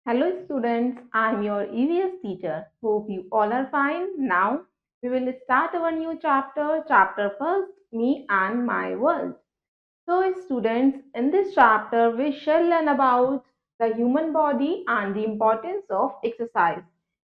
Hello students, I am your EVS teacher. Hope you all are fine. Now we will start our new chapter. Chapter first, Me and My World. So students, in this chapter we shall learn about the human body and the importance of exercise.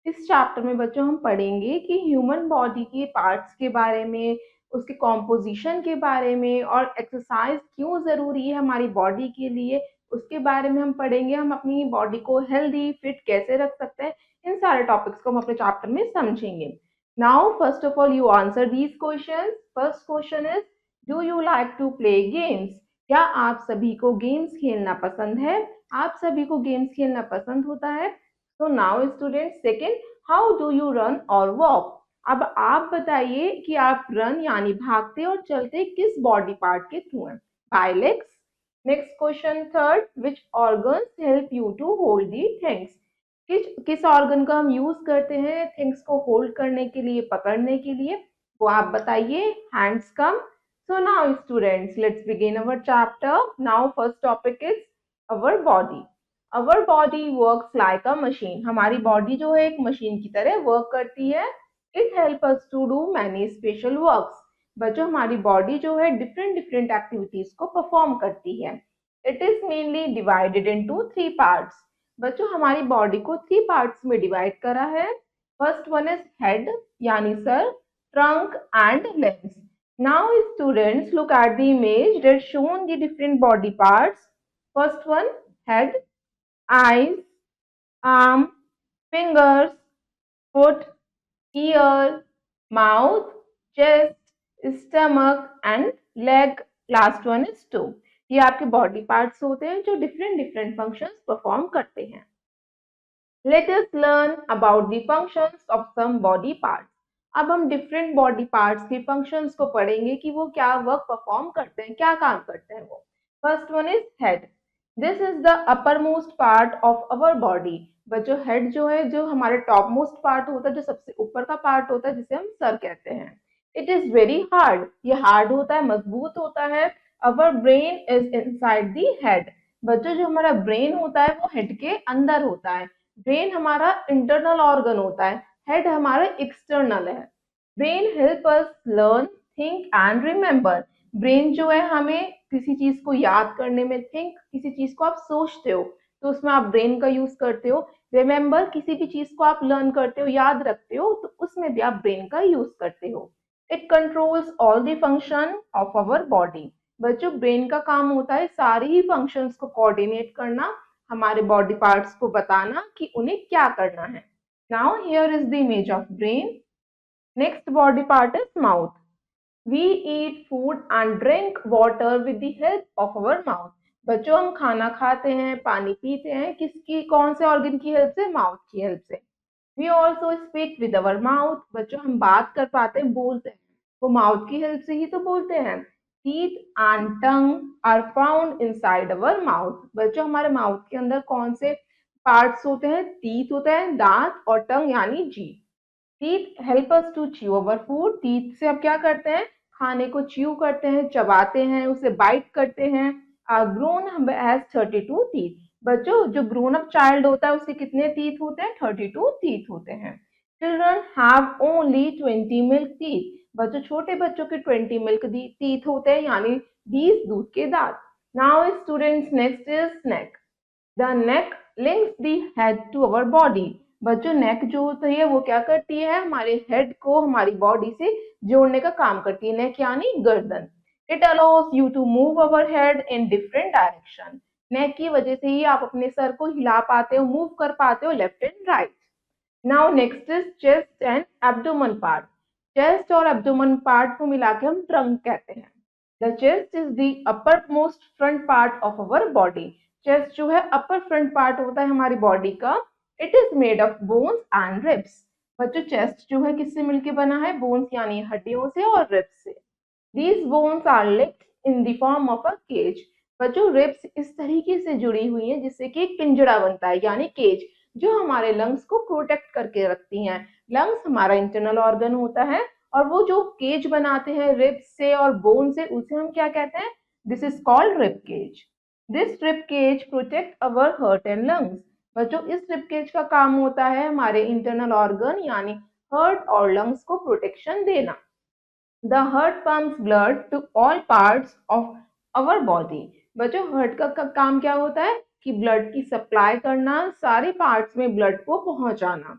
इस chapter में बच्चों हम पढ़ेंगे कि human body के parts के बारे में, उसके कॉम्पोजिशन के बारे में और एक्सरसाइज क्यों ज़रूरी है हमारी बॉडी के लिए, उसके बारे में हम पढ़ेंगे। हम अपनी बॉडी को हेल्दी फिट कैसे रख सकते हैं, इन सारे टॉपिक्स को हम अपने चैप्टर में समझेंगे। Now first of all you answer these questions. First question is, do you like to play games? क्या आप सभी को गेम्स खेलना पसंद है? आप सभी को गेम्स खेलना पसंद होता है? So now student, second, how do you run और वॉक? अब आप बताइए कि आप रन यानी भागते और चलते किस बॉडी पार्ट के थ्रू हैं? By legs. Next question third, which organs help you to hold the things? किस ऑर्गन का हम यूज करते हैं थिंग्स को होल्ड करने के लिए, पकड़ने के लिए? वो आप बताइए। Hands come. So now students, let's begin our chapter. Now first topic is our body. Our body works like a machine. हमारी body जो है एक मशीन की तरह वर्क करती है. It helps us to do many special works. बच्चों, हमारी body जो है different activities को perform करती है. It is mainly divided into three parts. बच्चों, हमारी body को three parts में divide करा है. First one is head यानी sir, trunk and legs. Now students, look at the image that shown the different body parts. First one, head, eyes, arm, fingers, foot, ear, mouth, chest, stomach and leg. Last one is toe. ये आपके body parts होते हैं जो different functions perform करते हैं. Let us learn about the functions of some body parts. अब हम different body parts के फंक्शंस को पढ़ेंगे कि वो क्या वर्क परफॉर्म करते हैं, क्या काम करते हैं वो. First one is head. This is the upper most part of our body. बच्चों, हेड जो है, जो हमारे टॉप मोस्ट पार्ट होता है, जो सबसे ऊपर का पार्ट होता है, जिसे हम सर कहते हैं. It is very hard. ये हार्ड होता है, मजबूत होता है. Our brain is inside the head. बच्चों, जो हमारा ब्रेन होता है वो हेड के अंदर होता है. ब्रेन हमारा इंटरनल ऑर्गन होता है, हेड हमारा एक्सटर्नल है. Brain help us learn, think and remember. Brain जो है हमें किसी चीज को याद करने में, थिंक किसी चीज को आप सोचते हो तो उसमें आप ब्रेन का यूज करते हो. रिमेम्बर, किसी भी चीज को आप लर्न करते हो, याद रखते हो, तो उसमें भी आप ब्रेन का यूज करते हो. It controls all the function of our body. बच्चों, ब्रेन का काम होता है सारी ही फंक्शंस को कोऑर्डिनेट करना, हमारे बॉडी पार्ट्स को बताना कि उन्हें क्या करना है. Now here is the image of brain. Next body part is mouth. We eat food and drink water with the help of our mouth. बच्चों, हम खाना खाते हैं, पानी पीते हैं, किसकी, कौन से ऑर्गन की हेल्प से? माउथ की हेल्प से. We also speak with our mouth. बच्चों, हम बात कर पाते हैं, बोलते हैं, वो माउथ की हेल्प से ही तो बोलते हैं. Teeth and tongue are found inside our mouth. बच्चों, हमारे माउथ के अंदर कौन से पार्ट्स होते हैं? टीथ होते हैं, दांत, और टंग यानी जीभ. Teeth help us to chew our food. Teeth से अब क्या करते हैं? खाने को च्यू करते हैं, चबाते हैं, उसे बाइट करते हैं. Grown has 32 teeth. बच्चों, जो ग्रोन अप चाइल्ड होता है उसके कितने टीथ होते हैं? 32 टीथ होते हैं. Children have only 20 milk teeth. बच्चों, छोटे बच्चों के 20 मिल्क टीथ होते हैं, यानी 20 दूध के दांत. Now students, next is neck. The neck links the head to our body. बच्चों, नेक जो होती है वो क्या करती है? हमारे हेड को हमारी बॉडी से जोड़ने का काम करती है. नेक यानी गर्दन. It allows you to move our head in different direction. Neck की वजह से ही आप अपने सर को हिला पाते हो, मूव कर पाते हो left and right. Now next is chest and abdomen part. Chest और एब्डोमेन पार्ट को मिला के हम ट्रंक कहते हैं. The chest is the upper most front part of our body. Chest जो है अपर फ्रंट पार्ट होता है हमारी बॉडी का. It is made of bones and ribs. बच्चों, चेस्ट जो है किससे मिलके बना है? बोन्स यानी हड्डियों से और रिब्स से. These bones are linked in the form of a cage. बच्चों, रिब्स इस तरीके से जुड़ी हुई हैं जिससे कि एक पिंजरा बनता है, यानी केज, जो हमारे लंग्स को प्रोटेक्ट करके रखती हैं. लंग्स हमारा इंटरनल ऑर्गन होता है और वो जो केज बनाते हैं रिब्स से और बोन से, उसे हम क्या कहते हैं? This is called rib cage. This rib cage protect our heart and lungs. बच्चों इस रिब केज का काम होता है हमारे इंटरनल ऑर्गन यानी हार्ट और लंग्स को प्रोटेक्शन देना। The heart pumps blood to all parts of our body. बच्चों हार्ट का काम क्या होता है कि ब्लड की सप्लाई करना, सारे पार्ट्स में ब्लड को पहुंचाना।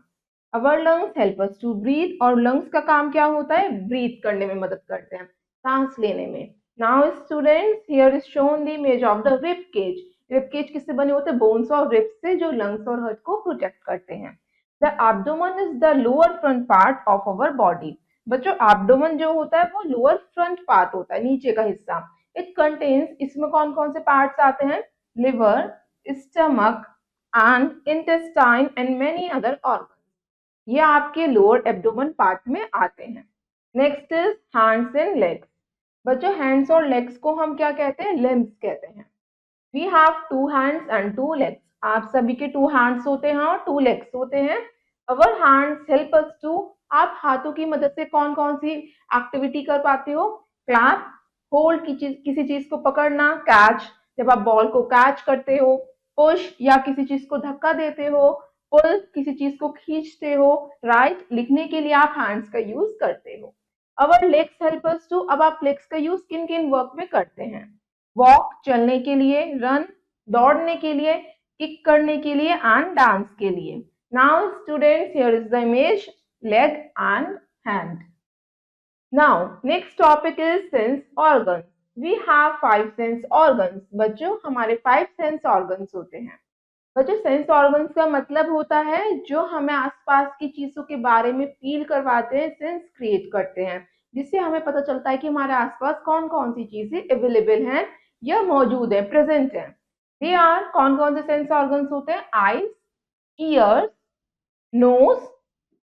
Our lungs help us to breathe, और लंग्स का काम क्या होता है, ब्रीथ करने में मदद करते हैं, सांस लेने में। Now students, here is shown the image of the rib cage. Rib cage किससे बने होते हैं, बोन्स और रिब्स से, जो लंग्स और हार्ट को प्रोटेक्ट करते हैं। The abdomen is the lower front part of our body. बच्चों एब्डोमेन जो होता है वो लोअर फ्रंट पार्ट होता है, नीचे का हिस्सा। इट कंटेन्स, इसमें कौन कौन से पार्ट्स आते हैं, liver, stomach and intestine and many other organ. ये आपके लोअर एब्डोमेन पार्ट में आते हैं। Next is hands and legs. बच्चों हैंड्स और लेग्स को हम क्या कहते हैं, लिम्स कहते हैं। We have 2 hands and 2 legs। आप सभी के 2 hands होते हैं और 2 legs होते हैं। Our hands help us to, आप हाथों की मदद से कौन कौन सी एक्टिविटी कर पाते हो, क्लैप, होल्ड की चीज, किसी चीज को पकड़ना, कैच, जब आप बॉल को कैच करते हो, पुश या किसी चीज को धक्का देते हो, पुल किसी चीज को खींचते हो, राइट, लिखने के लिए आप हैंड्स का यूज करते हो। Our legs help us to, अब आप लेग्स का यूज किन किन वर्क में करते हैं, वॉक चलने के लिए, रन दौड़ने के लिए, किक करने के लिए एंड डांस के लिए। Now students, here is the image, leg and hand. Now, next topic is sense organs. We have 5 sense organs. बच्चों हमारे 5 sense organs होते हैं। बच्चों सेंस ऑर्गन्स का मतलब होता है जो हमें आसपास की चीजों के बारे में फील करवाते हैं, सेंस क्रिएट करते हैं, जिससे हमें पता चलता है कि हमारे आसपास कौन कौन सी चीजें अवेलेबल हैं या मौजूद है, प्रेजेंट है। दे आर, कौन कौन से सेंस ऑर्गन्स होते हैं, eyes, years, nose,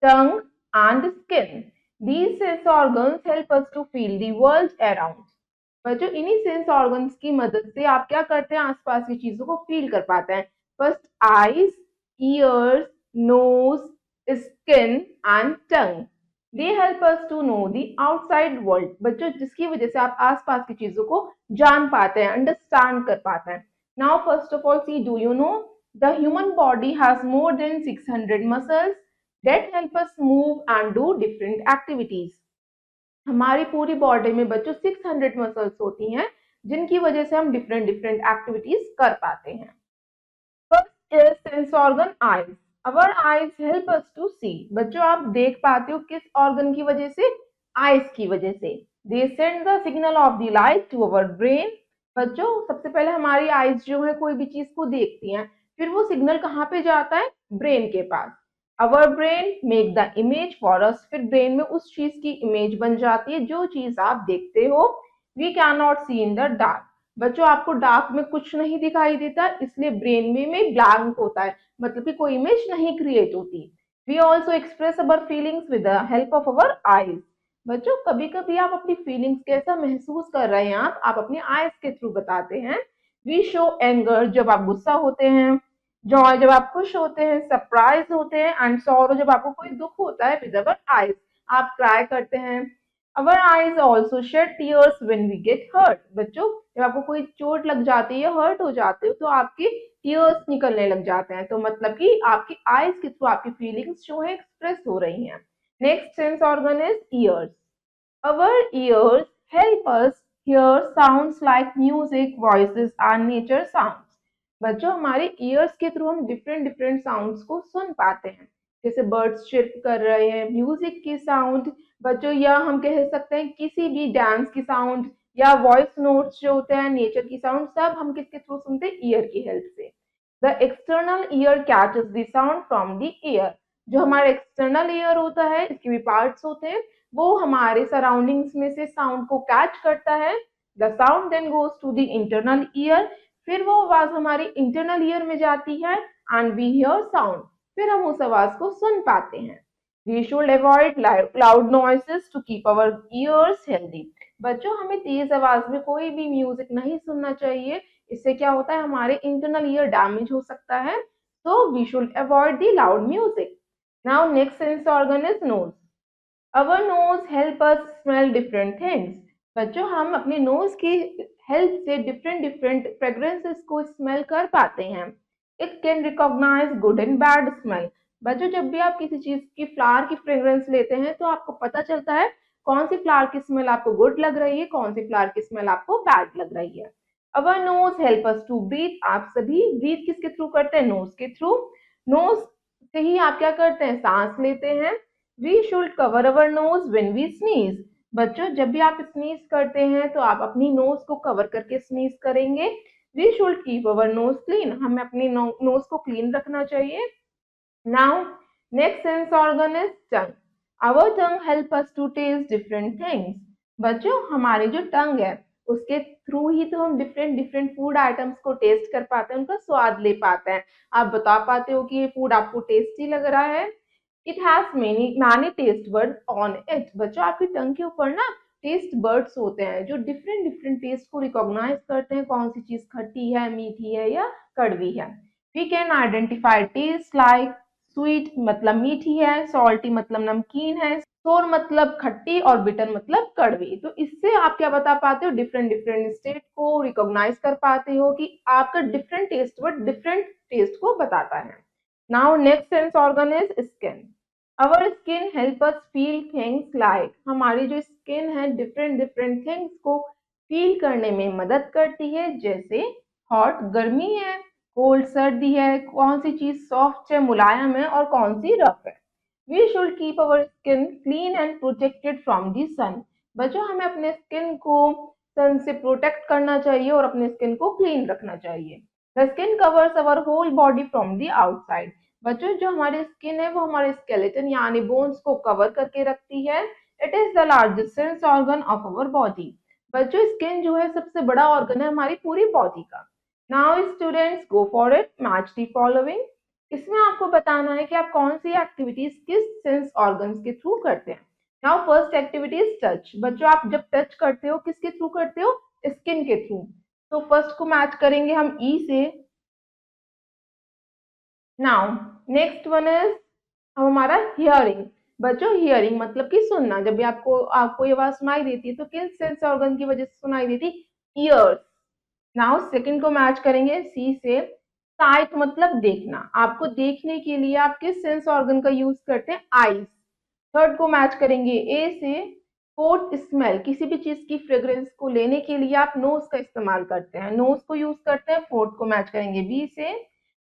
tongue, and skin. These sense organs help us to feel the world around. बच्चों इन्हीं सेंस ऑर्गन्स की मदद से आप क्या करते हैं, आसपास की चीजों को फील कर पाते हैं। First eyes, ears, nose, skin and tongue. They help us to know the outside world. बच्चों जिसकी वजह से आप आसपास की चीजों को जान पाते हैं, अंडरस्टैंड कर पाते हैं। Now first of all see, do you know the human body has more than 600 muscles that help us move and do different activities। हमारी पूरी बॉडी में बच्चों 600 मसल्स होती हैं जिनकी वजह से हम डिफरेंट डिफरेंट एक्टिविटीज कर पाते हैं। First is sense organ eyes. Our eyes help us to see. बच्चों आप देख पाते हो किस ऑर्गन की वजह से, आईज की वजह से। They send the signal of the light to our brain. बच्चों सबसे पहले हमारी आईज जो है कोई भी चीज को देखती हैं, फिर वो सिग्नल कहाँ पे जाता है, ब्रेन के पास। Our brain make the image for us. फिर ब्रेन में उस चीज की इमेज बन जाती है जो चीज आप देखते हो। We can not see in the dark. बच्चों आपको डार्क में कुछ नहीं दिखाई देता, इसलिए ब्रेन में ब्लैंक होता है, मतलब कि कोई इमेज नहीं क्रिएट होती। We also express our feelings with the help of our eyes. बच्चों कभी कभी आप अपनी फीलिंग्स कैसा महसूस कर रहे हैं, आप अपनी आईज के थ्रू बताते हैं। वी शो एंगर, जब आप गुस्सा होते हैं, जॉय जब आप खुश होते हैं, सरप्राइज होते हैं, एंड सॉरो जब आपको कोई दुख होता है, विद अवर आईज आप क्राई करते हैं। Our eyes also shed tears when we get hurt. बच्चों जब आपको कोई चोट लग जाती है या हर्ट हो जाते हो तो आपके टीयर्स निकलने लग जाते हैं, तो मतलब कि आपकी आईज के थ्रू आपकी फीलिंग्स जो है एक्सप्रेस हो रही हैं। Next sense organ is years. Our years help us here sounds like music, voices and nature sounds. बच्चों हमारे ईयर्स के थ्रू हम डिफरेंट डिफरेंट साउंड्स को सुन पाते हैं, जैसे बर्ड्स चिर्प कर रहे हैं, म्यूजिक की साउंड बच्चों, या हम कह सकते हैं किसी भी डांस की साउंड या वॉइस नोट्स जो होते हैं, नेचर की साउंड, सब हम किसके थ्रू सुनते हैं, ईयर की हेल्प से। The external ear catches the sound from the year. जो हमारा एक्सटर्नल ईयर होता है, इसके भी पार्ट्स होते हैं, वो हमारे सराउंडिंग्स में से साउंड को कैच करता है। The sound then goes to the internal ear. फिर वो आवाज हमारी इंटरनल ईयर में जाती है एंड वी हियर साउंड। फिर हम उस आवाज को सुन पाते हैं। We should avoid loud noises to keep our ears healthy. बच्चों हमें तेज आवाज में कोई भी म्यूजिक नहीं सुनना चाहिए, इससे क्या होता है, हमारे इंटरनल ईयर डैमेज हो सकता है। तो we should avoid the loud music. Now next sense organ is nose. Our nose help us smell different things. बच्चों हम अपने नोज की हेल्प से डिफरेंट डिफरेंट फ्रेग्रेंसेस को स्मेल कर पाते हैं। It can recognize good and bad smell. बच्चों जब भी आप किसी चीज की फ्लावर की फ्रेग्रेंस लेते हैं तो आपको पता चलता है कौन सी फ्लावर की स्मेल आपको गुड लग रही है, कौन सी फ्लावर की स्मेल आपको बैड लग रही है। Our nose help us to breathe. आप सभी ब्रीथ किसके थ्रू करते हैं? नोज के थ्रू। नोज से ही आप क्या करते हैं? सांस लेते हैं। We should cover our nose when we sneeze. बच्चों जब भी आप स्नीज करते हैं तो आप अपनी नोज को कवर करके स्नीज करेंगे। We should keep our nose clean. हमें अपनी नोज को क्लीन रखना चाहिए। Now next sense organ is tongue. Our tongue help us to taste different things. बच्चों हमारी जो टंग है उसके थ्रू ही तो हम डिफरेंट डिफरेंट फूड आइटम्स को टेस्ट कर पाते हैं, उनका स्वाद ले पाते हैं। आप बता पाते हो कि ये फूड आपको टेस्टी लग रहा है। It has many taste buds on it. बच्चों आपकी टंग के ऊपर ना टेस्ट बर्ड्स होते हैं जो डिफरेंट डिफरेंट टेस्ट को रिकॉग्नाइज करते हैं, कौन सी चीज खट्टी है, मीठी है या कड़वी है। We can identify taste like sweet मतलब मीठी है, सॉल्टी मतलब नमकीन है, सोर मतलब खट्टी और बिटर मतलब कड़वी। तो इससे आप क्या बता पाते हो? डिफरेंट डिफरेंट स्टेट को रिकॉग्नाइज कर पाते हो कि आपका different taste but different taste को बताता है। Now next sense organ is skin. Our skin help us feel things like. हमारी जो स्किन है डिफरेंट डिफरेंट थिंग्स को फील करने में मदद करती है, जैसे हॉट गर्मी है, कोल्ड सर्दी है, कौन सी चीज सॉफ्ट है मुलायम है और कौन सी रफ है। We should keep our skin clean and protected from the sun. बच्चों हमें अपने स्किन को सन से प्रोटेक्ट करना चाहिए और अपने स्किन को क्लीन रखना चाहिए। The skin covers our whole body from the outside. बच्चों जो हमारी स्किन है वो हमारे स्केलेटन यानी बोन्स को कवर करके रखती है। It is the largest sense organ of our body. बच्चों स्किन जो है सबसे बड़ा ऑर्गन है हमारी पूरी बॉडी का। Now students go for it, match the following. इसमें आपको बताना है कि आप कौन सी एक्टिविटीज किस सेंस ऑर्गन्स के थ्रू करते हैं। Now first activity is touch. बच्चों आप जब टच करते हो किसके थ्रू करते हो? स्किन के थ्रू। तो फर्स्ट को मैच करेंगे हम ई से। नाउ नेक्स्ट वन इज हमारा हियरिंग। बच्चों हियरिंग मतलब कि सुनना। जब भी आपको आपको ये आवाज सुनाई देती है तो किस सेंस ऑर्गन की वजह से सुनाई देती? ईयर्स। नाउ सेकंड को मैच करेंगे सी से। साइट मतलब देखना। आपको देखने के लिए आप किस सेंस ऑर्गन का यूज करते हैं? आईज। थर्ड को मैच करेंगे ए से। Fourth smell. किसी भी चीज की फ्रेग्रेंस को लेने के लिए आप नोज का इस्तेमाल करते हैं, नोज को यूज करते हैं। फोर्थ को मैच करेंगे बी से।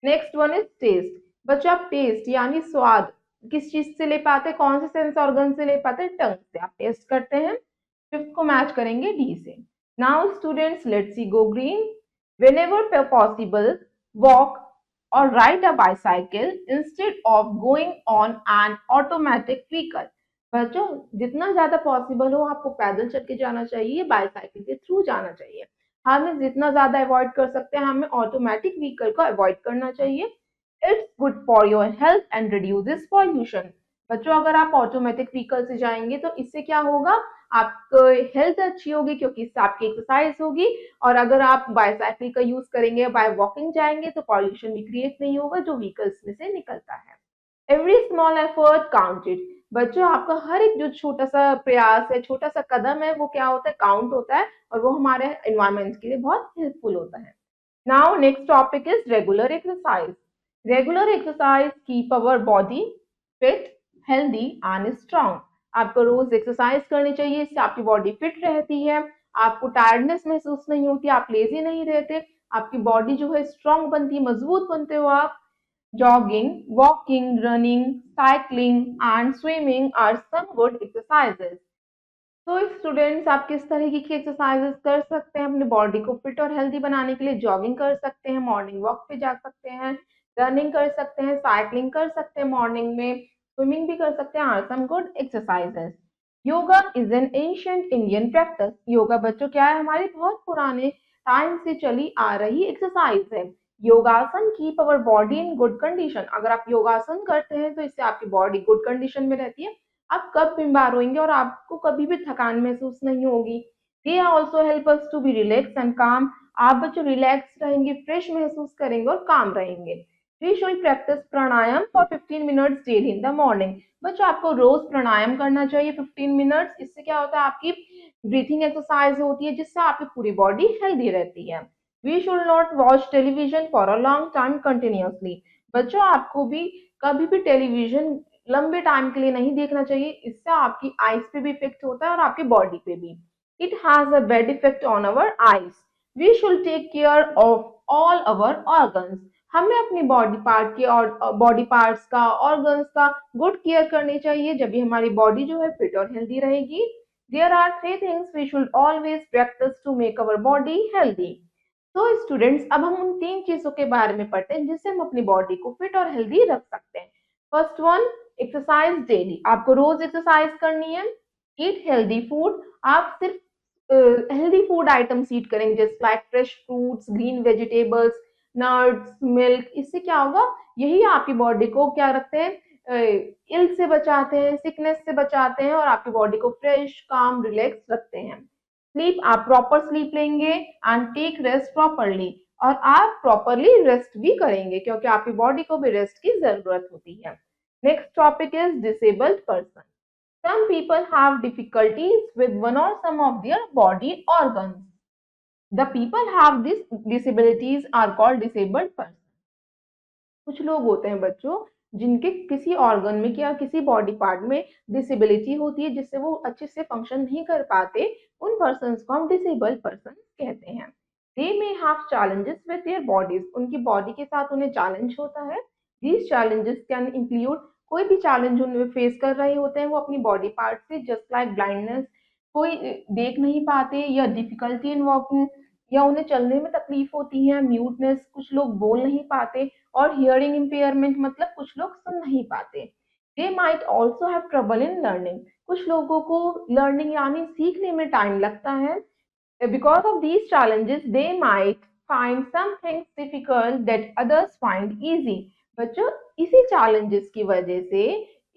Next one is taste. बच्चों आप टेस्ट यानी स्वाद किस चीज से ले पाते हैं? कौन से सेंस ऑर्गन से ले पाते हैं? टंग से आप टेस्ट करते हैं। फिफ्थ को मैच करेंगे डी से। Now students let's see go green. Whenever possible walk or ride a bicycle instead of going on an automatic vehicle। बच्चों जितना ज्यादा पॉसिबल हो आपको पैदल चल के जाना चाहिए, बाईसाइकिल के थ्रू जाना चाहिए। हमें जितना ज्यादा अवॉइड कर सकते हैं हमें ऑटोमेटिक व्हीकल को अवॉइड करना चाहिए। It's good for your health and reduces pollution. बच्चों अगर आप ऑटोमेटिक व्हीकल से जाएंगे तो इससे क्या होगा? आपकी हेल्थ अच्छी होगी क्योंकि इससे आपकी एक्सरसाइज होगी। और अगर आप बाईसाइकिल का यूज करेंगे, बाय वॉकिंग जाएंगे तो पॉल्यूशन भी क्रिएट नहीं होगा जो व्हीकल्स में से निकलता है। Every small effort counted. बच्चों आपका हर एक जो छोटा सा प्रयास है, छोटा सा कदम है, वो क्या होता है? काउंट होता है और वो हमारे एनवायरमेंट के लिए बहुत हेल्पफुल होता है। Now next topic is regular exercise. Regular exercise keep our body fit, healthy and strong. आपको रोज एक्सरसाइज करनी चाहिए, इससे आपकी बॉडी फिट रहती है, आपको टायर्डनेस महसूस नहीं होती, आप लेजी नहीं रहते, आपकी बॉडी जो है स्ट्रांग बनती है, मजबूत बनते हो आप। Jogging, walking, running, cycling and swimming are some good exercises। तो स्टूडेंट्स आप किस तरीके की एक्सरसाइजेस कर सकते हैं अपने बॉडी को फिट और हेल्दी बनाने के लिए? जॉगिंग कर सकते हैं, मॉर्निंग वॉक पे जा सकते हैं, रनिंग कर सकते हैं, साइकिलिंग कर सकते हैं मॉर्निंग में, स्विमिंग भी कर सकते हैं। Are some good exercises. Yoga is an ancient Indian practice. Yoga बच्चों क्या है? हमारी बहुत पुराने टाइम से चली आ रही एक्सरसाइज है। योगासन keep our body in good condition. अगर आप योगासन करते हैं तो इससे आपकी बॉडी गुड कंडीशन में रहती है, आप कब बीमार होंगे और आपको कभी भी थकान महसूस नहीं होगी। They also help us to be relax and calm. आप बच्चों रिलैक्स रहेंगे, फ्रेश महसूस करेंगे और काम रहेंगे। We should practice pranayama for 15 minutes daily in the morning. बच्चों आपको रोज प्राणायाम करना चाहिए 15 मिनट्स। इससे क्या होता है? आपकी ब्रीथिंग एक्सरसाइज होती है जिससे आपकी पूरी बॉडी हेल्दी रहती है। We should not watch television for a long time continuously. बच्चों आपको भी कभी भी टेलीविजन लंबे टाइम के लिए नहीं देखना चाहिए, इससे आपकी आईज पे भी इफेक्ट होता है और आपकी बॉडी पे भी। It has a bad effect on our eyes. We should take care of all our organs. हमें अपनी बॉडी पार्ट के और बॉडी पार्ट्स का, ऑर्गन्स का गुड केयर करनी चाहिए, जब भी हमारी बॉडी जो है फिट और हेल्दी रहेगी। There are three things we should always practice to make our body healthy. तो स्टूडेंट्स अब हम उन तीन चीजों के बारे में पढ़ते हैं जिससे हम अपनी बॉडी को फिट और हेल्दी रख सकते हैं। First one, exercise daily. आपको रोज एक्सरसाइज करनी है। Eat healthy food. आप सिर्फ हेल्दी फूड आइटम्स ईट करेंगे, just like fresh fruits, green vegetables, nuts, milk. इससे क्या होगा, यही आपकी बॉडी को क्या रखते हैं, इल से बचाते हैं, सिकनेस से बचाते हैं और आपकी बॉडी को फ्रेश, काम, रिलैक्स रखते हैं। स्लीप, आप प्रॉपर स्लीप लेंगे एंड टेक रेस्ट प्रॉपरली। और आप प्रॉपरली रेस्ट भी करेंगे क्योंकि आपकी बॉडी को भी रेस्ट की जरूरत होती है। Next topic is disabled person. Some people have difficulties with one or some of their body organs. The people have these disabilities are called disabled person. कुछ लोग होते हैं बच्चों जिनके किसी ऑर्गन में या किसी बॉडी पार्ट में डिसेबिलिटी होती है जिससे वो अच्छे से फंक्शन नहीं कर पाते। उन पर्सन को हम डिसेबल्ड पर्सन कहते हैं। They may have challenges with their bodies. उनकी बॉडी के साथ उन्हें चैलेंज होता है। दीज चैलेंजेस कैन इंक्लूड, कोई भी चैलेंज उन्हें फेस कर रहे होते हैं वो अपनी बॉडी पार्ट से, जस्ट लाइक ब्लाइंडनेस, कोई देख नहीं पाते, या डिफिकल्टी इन वॉकिंग, या उन्हें चलने में तकलीफ होती है, म्यूटनेस, कुछ लोग बोल नहीं पाते, और हियरिंग इम्पेयरमेंट मतलब कुछ लोग सुन नहीं पाते। They might also have trouble in learning. कुछ लोगों को लर्निंग यानी सीखने में टाइम लगता है। Because of these challenges, they might find some things difficult that others find easy. बच्चों इसी challenges की वजह से,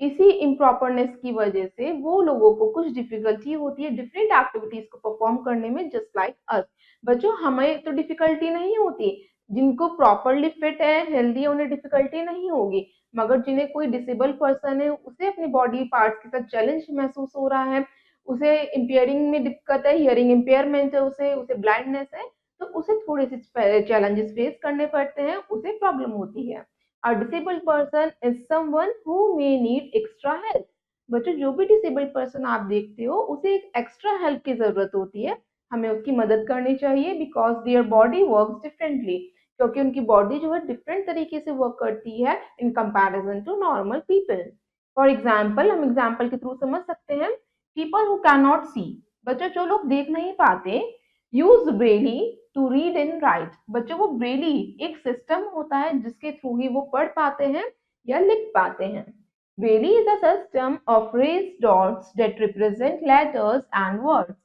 इसी improperness की वजह से वो लोगों को कुछ difficulty होती है different activities को perform करने में, just like us। बच्चों हमें तो difficulty नहीं होती, जिनको properly fit है, healthy है, उन्हें difficulty नहीं होगी। मगर जिन्हें कोई disabled person है, उसे अपनी body parts के साथ challenge महसूस हो रहा है, उसे इम्पेयरिंग में दिक्कत है, हियरिंग इम्पेयरमेंट है, उसे उसे ब्लाइंडनेस है, तो उसे थोड़े से चैलेंजेस फेस करने पड़ते हैं, उसे प्रॉब्लम होती है। अ disabled person is someone who may need extra help. बच्चों जो भी डिसेबल्ड पर्सन आप देखते हो उसे एक एक्स्ट्रा हेल्प की जरूरत होती है, हमें उसकी मदद करनी चाहिए, because their body works differently. क्योंकि उनकी बॉडी जो है डिफरेंट तरीके से वर्क करती है in comparison to normal people. For example, हम एग्जाम्पल के थ्रू समझ सकते हैं। People who can not see. बच्चों जो लोग देख नहीं पाते, use braille to read and write. बच्चों को ब्रेली एक सिस्टम होता है जिसके थ्रू ही वो पढ़ पाते हैं या लिख पाते हैं। Braille is a system of raised dots that represent letters and words.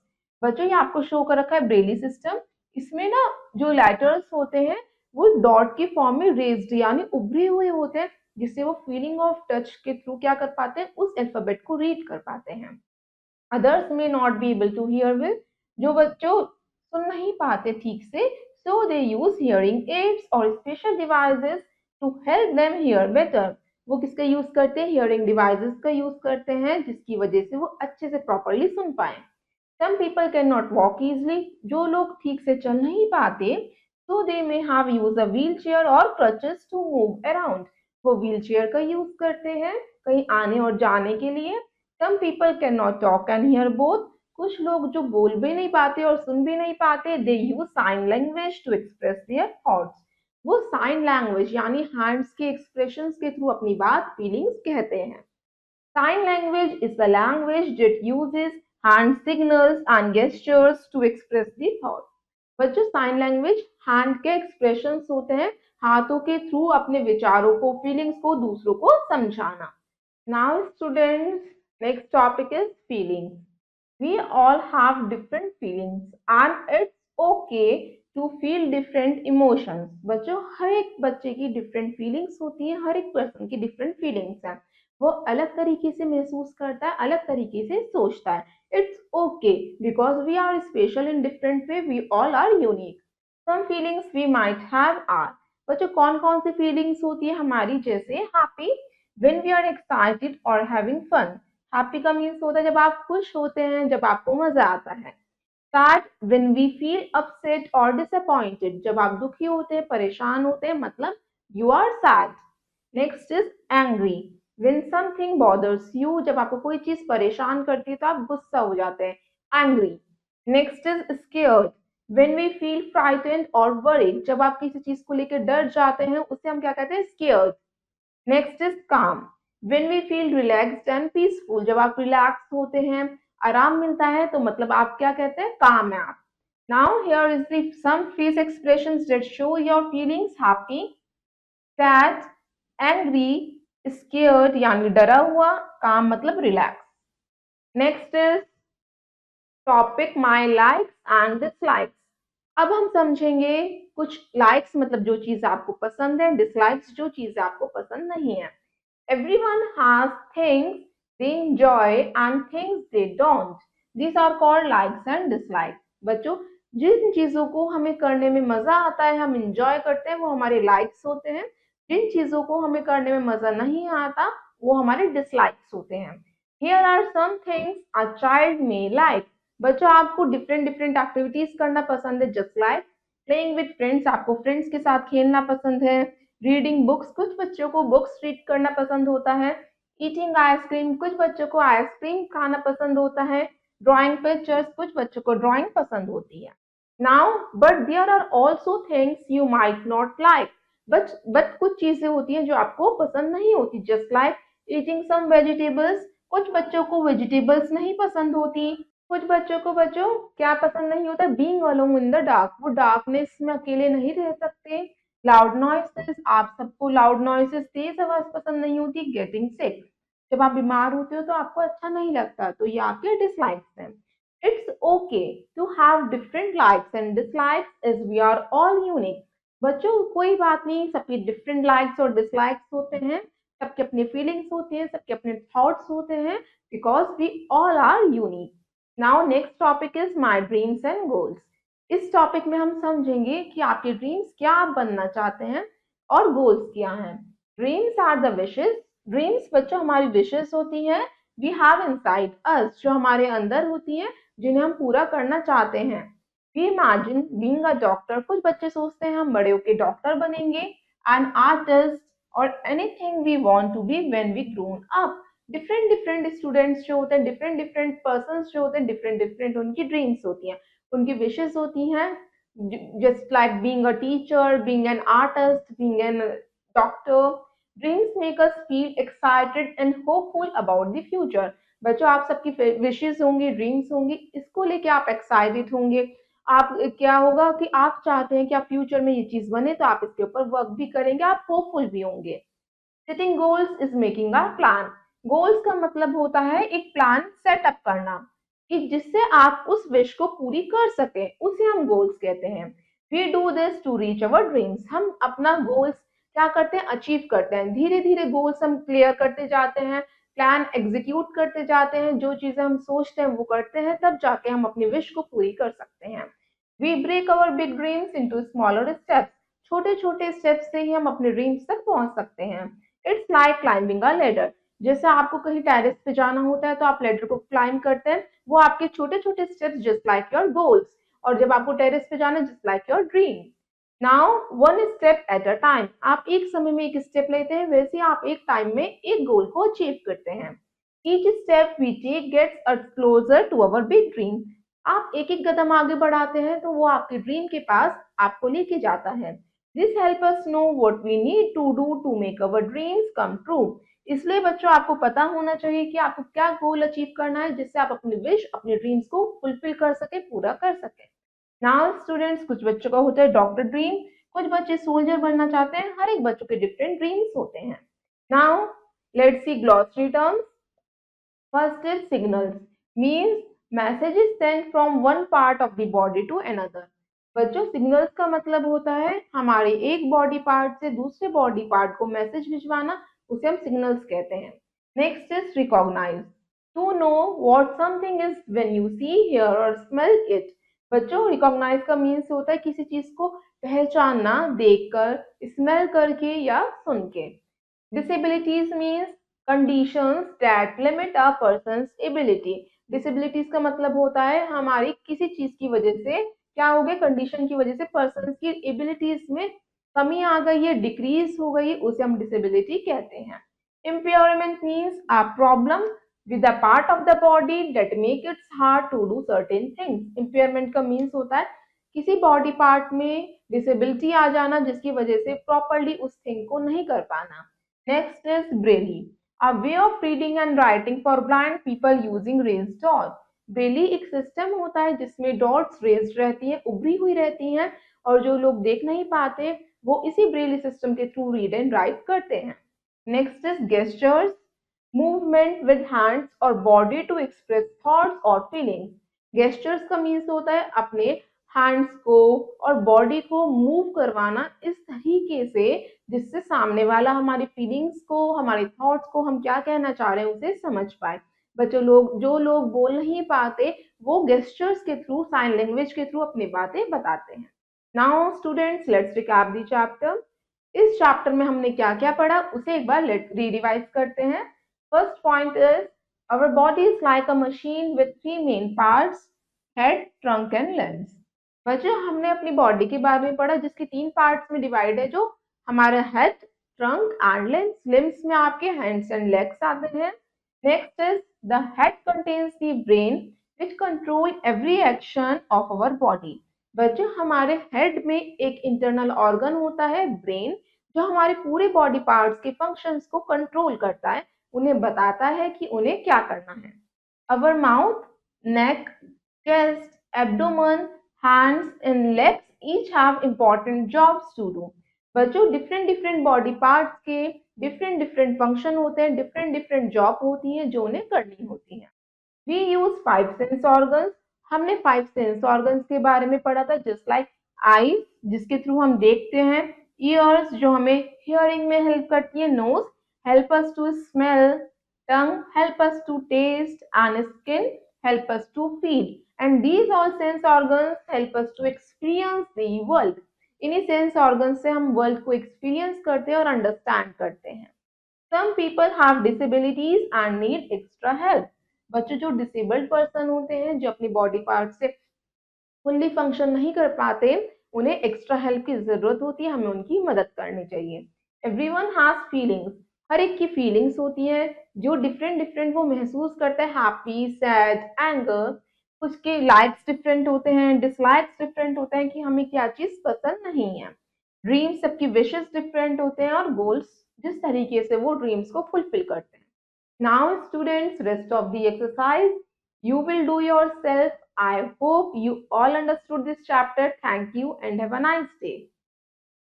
बच्चों ये आपको शो कर रखा है ब्रेली सिस्टम। इसमें ना जो लेटर्स होते हैं वो डॉट के फॉर्म में रेज्ड यानी उभरे हुए होते हैं, जिससे वो फीलिंग ऑफ टच के थ्रू क्या कर पाते हैं, उस अल्फाबेट को रीड कर पाते हैं। Others may not be able to hear with. जो बच्चों सुन नहीं पाते ठीक से, so they use hearing aids और special devices to help them hear better. वो किसका यूज करते हैं, हियरिंग डिवाइसेस का यूज करते हैं जिसकी वजह से वो अच्छे से प्रॉपरली सुन पाए। Some people can not walk easily. जो लोग ठीक से चल नहीं पाते, so they may have use a wheel chair और क्रचेस टू मूव अराउंड। वो व्हील चेयर का यूज करते हैं कहीं आने और जाने के लिए। Some people can not talk and hear both. कुछ लोग जो बोल भी नहीं पाते और सुन भी नहीं पाते, they use sign language to express their thoughts. वो साइन लैंग्वेज यानी हैंड्स के एक्सप्रेशंस के थ्रू अपनी बात, फीलिंग्स कहते हैं। Sign language is the language that uses hand signals and gestures to express the thought. बच्चों साइन लैंग्वेज हैंड के एक्सप्रेशंस होते हैं, हाथों के थ्रू अपने विचारों को, फीलिंग्स को दूसरों को समझाना। Now students, next topic is feelings. We all have different feelings and it's okay to feel different emotions। बच्चों हर एक बच्चे की different feelings होती हैं, हर एक person की different feelings हैं। वो अलग तरीके से महसूस करता है, अलग तरीके से सोचता है। It's okay because we are special in different way, we all are unique। Some feelings we might have are, बच्चों कौन कौन सी feelings होती है हमारी, जैसे happy when we are excited or having fun। Happy का मीन्स होता है जब आप खुश होते हैं, जब आपको मजा आता है। Sad when we feel upset और डिसअपॉइंटेड, जब आप दुखी होते हैं, परेशान होते हैं, मतलब you are sad. Next is angry when something bothers you, जब आपको कोई चीज परेशान करती है तो आप गुस्सा हो जाते हैं, angry. Next is scared when we feel frightened और वरीड, जब आप किसी चीज को लेकर डर जाते हैं उसे हम क्या कहते हैं, scared. Next is calm when we feel relaxed and peaceful, जब आप रिलैक्स होते हैं, आराम मिलता है, तो मतलब आप क्या कहते हैं, काम है आप। Now here is the some face expressions that show your feelings, happy, sad, angry, scared यानी डरा हुआ, काम मतलब relax. Next is topic my likes and dislikes. अब हम समझेंगे कुछ लाइक्स मतलब जो चीज आपको पसंद है, डिसलाइक्स जो चीज आपको पसंद नहीं है। Everyone has things they enjoy and things they don't. These are called likes and dislikes. बच्चों, जिन चीजों को हमें करने में मजा आता है, हम enjoy करते हैं, वो हमारे likes होते हैं। जिन चीजों को हमें करने में मजा नहीं आता, वो हमारे dislikes होते हैं। Here are some things a child may like. बच्चों, आपको डिफरेंट डिफरेंट एक्टिविटीज करना पसंद है, just like playing with friends, आपको फ्रेंड्स के साथ खेलना पसंद है, रीडिंग बुक्स, कुछ बच्चों को बुक्स रीड करना पसंद होता है, ईटिंग आइसक्रीम, कुछ बच्चों को आइसक्रीम खाना पसंद होता है, ड्राइंग पिक्चर्स, कुछ बच्चों को ड्राइंग पसंद होती है। Now but there are also things you might not like, but कुछ चीजें होती हैं जो आपको पसंद नहीं होती, just like eating some vegetables, कुछ बच्चों को वेजिटेबल्स नहीं पसंद होती। कुछ बच्चों को बच्चों क्या पसंद नहीं होता, being alone in the dark, वो डार्कनेस में अकेले नहीं रह सकते। लाउड नॉइसेस, आप सबको लाउड नॉइसेस, तेज आवाज पसंद नहीं होती। गेटिंग सिक, जब आप बीमार होते हो तो आपको अच्छा नहीं लगता, तो ये आपके डिसलाइक्स हैं। It's okay to have different likes and dislikes as we are all unique. बच्चों, कोई बात नहीं, सबकी डिफरेंट लाइक्स और डिसलाइक्स होते हैं, सबके अपने फीलिंग्स होते हैं, सबके अपने थॉट्स होते हैं, because we all are unique. Now next topic is my dreams and goals. इस टॉपिक में हम समझेंगे कि आपके ड्रीम्स क्या आप बनना चाहते हैं और गोल्स क्या हैं। Dreams are the wishes, dreams बच्चों हमारी विशेस होती हैं, वी हैव इनसाइड अस, जो हमारे अंदर होती हैं, जिन्हें हम पूरा करना चाहते हैं। We imagine being a doctor, कुछ बच्चे सोचते हैं हम बड़े होकर डॉक्टर बनेंगे, एन आर्टिस्ट और anything we want to be when we grown up. Different different students जो होते हैं, डिफरेंट डिफरेंट पर्सन जो होते हैं, डिफरेंट डिफरेंट उनकी ड्रीम्स होती हैं, उनकी विशेष होती हैं, just like being a teacher, being an artist, being an doctor. Dreams make us feel excited and hopeful about the future. बच्चों, आप सबकी विशेष होंगी, ड्रीम्स होंगी, इसको लेके आप एक्साइटेड होंगे। आप क्या होगा कि आप चाहते हैं कि आप फ्यूचर में ये चीज बने, तो आप इसके ऊपर वर्क भी करेंगे, आप होपफुल भी होंगे। Setting goals is making a plan. Goals का मतलब होता है एक प्लान सेटअप करना, कि जिससे आप उस विश को पूरी कर सके, उसे हम गोल्स कहते हैं। We do this to reach our dreams, हम अपना गोल्स क्या करते हैं, अचीव करते हैं। धीरे धीरे गोल्स हम क्लियर करते जाते हैं, प्लान एग्जीक्यूट करते जाते हैं, जो चीजें हम सोचते हैं वो करते हैं, तब जाके हम अपनी विश को पूरी कर सकते हैं। We break our big dreams into smaller steps, छोटे छोटे स्टेप्स से ही हम अपने ड्रीम्स तक पहुंच सकते हैं। It's like climbing a ladder, जैसे आपको कहीं टेरेस पे जाना होता है तो आप लेडर को क्लाइंब करते हैं, वो आपके छोटे छोटे steps, just like your goals. और जब आपको टेरेस पे जाना है, just like your dream. Now one step at a time, आप एक समय में एक स्टेप लेते हैं, वैसे आप एक टाइम में एक गोल को अचीव करते हैं। Each step we take gets us closer to our big dream, आप एक एक कदम आगे बढ़ाते हैं तो वो आपके ड्रीम के पास आपको लेके जाता है। This help us know what we need to do to make our dreams come true. इसलिए बच्चों, आपको पता होना चाहिए कि आपको क्या गोल अचीव करना है, जिससे आप अपने विश, अपने ड्रीम्स को फुलफिल कर सके, पूरा कर सके। नाउ स्टूडेंट्स, कुछ बच्चों का होता है डॉक्टर ड्रीम, कुछ बच्चे सोल्जर बनना चाहते हैं, हर एक बच्चों के डिफरेंट ड्रीम्स होते हैं। Now let's see glossary terms. First is signals, means messages sent from one part of the body to another. बच्चों, सिग्नल्स का मतलब होता है हमारे एक बॉडी पार्ट से दूसरे बॉडी पार्ट को मैसेज भिजवाना, उसे हम सिग्नल्स कहते हैं। Next is recognize, to know what something is when you see, hear और स्मेल इट। बच्चों, रिकॉग्नाइज का मीन्स होता है किसी चीज को पहचानना, देखकर, स्मेल करके या सुन के। Disabilities means conditions that limit a person's ability. Disabilities का मतलब होता है हमारी किसी चीज की वजह से क्या हो गया, कंडीशन की वजह से पर्सन की एबिलिटीज में कमी आ गई है, डिक्रीज हो गई है, उसे हम डिसेबिलिटी कहते हैं। Impairment means a problem with the part of the body that make it hard to do certain things. Impairment का मीन्स होता है किसी बॉडी पार्ट में डिसेबिलिटी आ जाना जिसकी वजह से प्रॉपरली उस थिंग को नहीं कर पाना। Next is Braille, a way of reading and writing for blind people using raised dots. Braille एक सिस्टम होता है जिसमें डॉट्स रेज्ड रहती हैं, उभरी हुई रहती हैं, और जो लोग देख नहीं पाते वो इसी ब्रेली सिस्टम के थ्रू रीड एंड राइट करते हैं। Next is gestures, movement with hands और बॉडी टू एक्सप्रेस थॉट्स और फीलिंग्स। गेस्चर्स का मीन्स होता है अपने हैंड्स को और बॉडी को मूव करवाना इस तरीके से जिससे सामने वाला हमारी फीलिंग्स को, हमारे थॉट्स को, हम क्या कहना चाह रहे हैं उसे समझ पाए। बच्चों लोग जो लोग बोल नहीं पाते वो गेस्चर्स के थ्रू, साइन लैंग्वेज के थ्रू अपनी बातें बताते हैं। Now students let's recap the chapter. इस चैप्टर में हमने क्या क्या पढ़ा उसे एक बार रिवाइज करते हैं। First point is our body is like a machine with three main parts: head, trunk and limbs. बच्चों हमने अपनी बॉडी के बारे में पढ़ा जिसकी तीन पार्ट्स में डिवाइड है, जो हमारा head, trunk and limbs. Limbs में आपके हैंड्स एंड लेग्स आते हैं। Next is the head contains the brain which control every action of our body. बच्चों हमारे हेड में एक इंटरनल ऑर्गन होता है ब्रेन, जो हमारे पूरे बॉडी पार्ट्स के फंक्शंस को कंट्रोल करता है, उन्हें बताता है कि उन्हें क्या करना है। Our mouth, neck, chest, abdomen, hands and legs each have important jobs to do. बच्चों डिफरेंट डिफरेंट बॉडी पार्ट्स के डिफरेंट डिफरेंट फंक्शन होते हैं, डिफरेंट डिफरेंट जॉब होती हैं जो उन्हें करनी होती हैं। We use five sense organs. हमने फाइव सेंस ऑर्गन्स के बारे में पढ़ा था, जस्ट लाइक आईज जिसके थ्रू हम देखते हैं, ईयर्स जो हमें हियरिंग में हेल्प करती है, knows help us to smell, tongue help us to taste, and skin help us to feel. And these all sense organs help us to experience the world. इन्हीं sense organ से हम world को experience करते हैं और understand करते हैं। Some people have disabilities and need extra help. बच्चों जो डिसेबल्ड पर्सन होते हैं, जो अपनी बॉडी पार्ट से फुल्ली फंक्शन नहीं कर पाते, उन्हें एक्स्ट्रा हेल्प की जरूरत होती है, हमें उनकी मदद करनी चाहिए। एवरीवन हैज फीलिंग्स, हर एक की फीलिंग्स होती है जो डिफरेंट डिफरेंट वो महसूस करता है, हैप्पी, सैड, एंगर। कुछ के लाइक्स डिफरेंट होते हैं, डिसलाइक्स डिफरेंट होते हैं कि हमें क्या चीज पसंद नहीं है। ड्रीम्स, सबकी विशेस डिफरेंट होते हैं और गोल्स जिस तरीके से वो ड्रीम्स को फुलफिल करते हैं। Now students, rest of the exercise you will do yourself. I hope you all understood this chapter. Thank you and have a nice day.